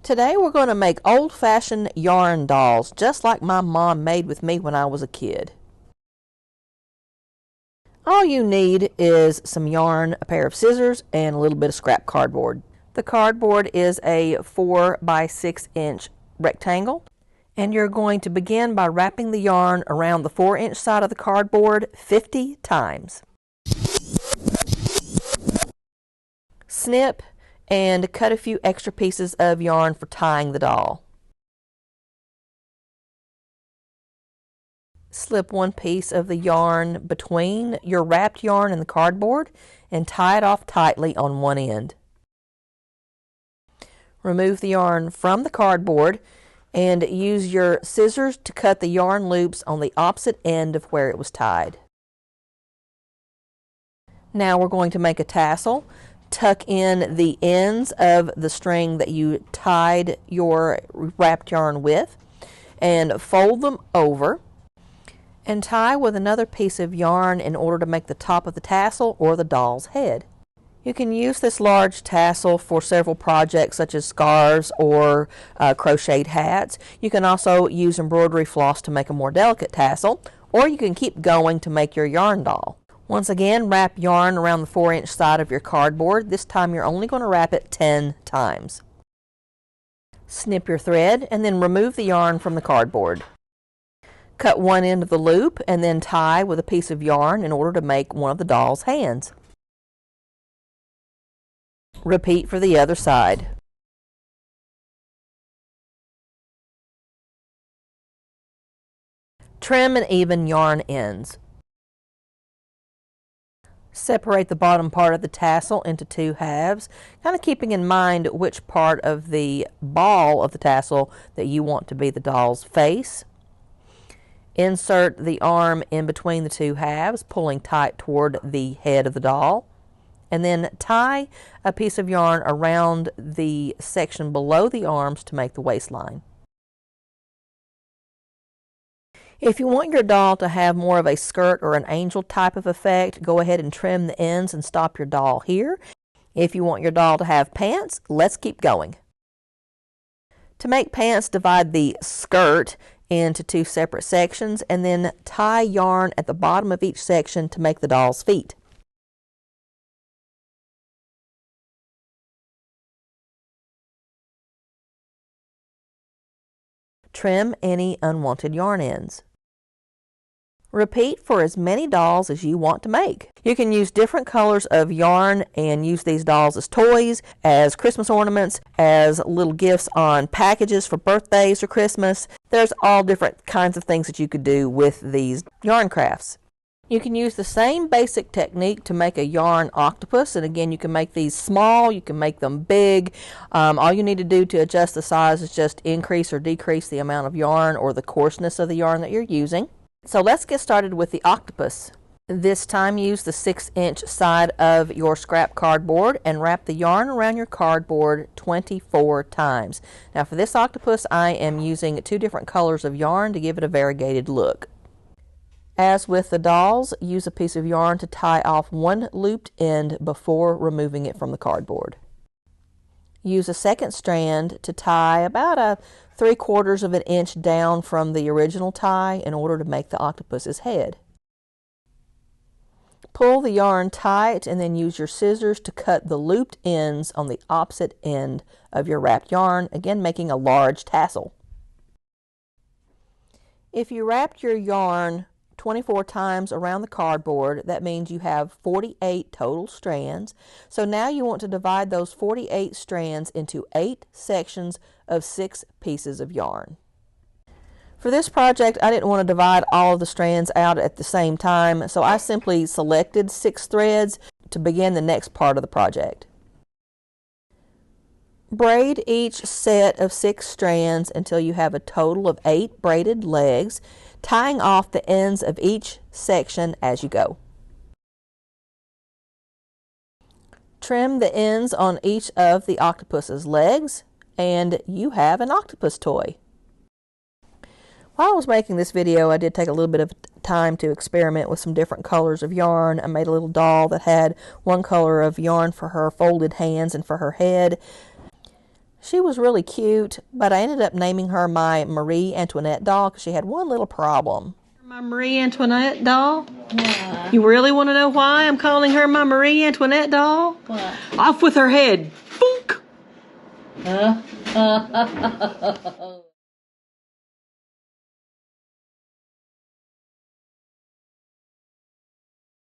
Today we're going to make old-fashioned yarn dolls, just like my mom made with me when I was a kid. All you need is some yarn, a pair of scissors, and a little bit of scrap cardboard. The cardboard is a 4 by 6 inch rectangle, and you're going to begin by wrapping the yarn around the 4-inch side of the cardboard 50 times. Snip and cut a few extra pieces of yarn for tying the doll. Slip one piece of the yarn between your wrapped yarn and the cardboard and tie it off tightly on one end. Remove the yarn from the cardboard and use your scissors to cut the yarn loops on the opposite end of where it was tied. Now we're going to make a tassel. Tuck in the ends of the string that you tied your wrapped yarn with and fold them over and tie with another piece of yarn in order to make the top of the tassel or the doll's head. You can use this large tassel for several projects such as scarves or crocheted hats. You can also use embroidery floss to make a more delicate tassel, or you can keep going to make your yarn doll. Once again, wrap yarn around the 4-inch side of your cardboard. This time you're only going to wrap it 10 times. Snip your thread and then remove the yarn from the cardboard. Cut one end of the loop and then tie with a piece of yarn in order to make one of the doll's hands. Repeat for the other side. Trim and even yarn ends. Separate the bottom part of the tassel into 2 halves, kind of keeping in mind which part of the ball of the tassel that you want to be the doll's face. Insert the arm in between the 2 halves, pulling tight toward the head of the doll, and then tie a piece of yarn around the section below the arms to make the waistline. If you want your doll to have more of a skirt or an angel type of effect, go ahead and trim the ends and stop your doll here. If you want your doll to have pants, let's keep going. To make pants, divide the skirt into 2 separate sections and then tie yarn at the bottom of each section to make the doll's feet. Trim any unwanted yarn ends. Repeat for as many dolls as you want to make. You can use different colors of yarn and use these dolls as toys, as Christmas ornaments, as little gifts on packages for birthdays or Christmas. There's all different kinds of things that you could do with these yarn crafts. You can use the same basic technique to make a yarn octopus, and again you can make these small, you can make them big. All you need to do to adjust the size is just increase or decrease the amount of yarn or the coarseness of the yarn that you're using. So let's get started with the octopus. This time use the 6-inch side of your scrap cardboard and wrap the yarn around your cardboard 24 times. Now for this octopus I am using 2 different colors of yarn to give it a variegated look. As with the dolls, use a piece of yarn to tie off one looped end before removing it from the cardboard. Use a second strand to tie about a 3/4 of an inch down from the original tie in order to make the octopus's head. Pull the yarn tight and then use your scissors to cut the looped ends on the opposite end of your wrapped yarn, again making a large tassel. If you wrapped your yarn 24 times around the cardboard, that means you have 48 total strands. So now you want to divide those 48 strands into 8 sections of 6 pieces of yarn. For this project, I didn't want to divide all of the strands out at the same time, so I simply selected 6 threads to begin the next part of the project. Braid each set of 6 strands until you have a total of 8 braided legs, tying off the ends of each section as you go. Trim the ends on each of the octopus's legs, and you have an octopus toy. While I was making this video, I did take a little bit of time to experiment with some different colors of yarn. I made a little doll that had one color of yarn for her folded hands and for her head. She was really cute, but I ended up naming her my Marie Antoinette doll because she had one little problem. My Marie Antoinette doll? Why? You really want to know why I'm calling her my Marie Antoinette doll? What? Off with her head. Boonk!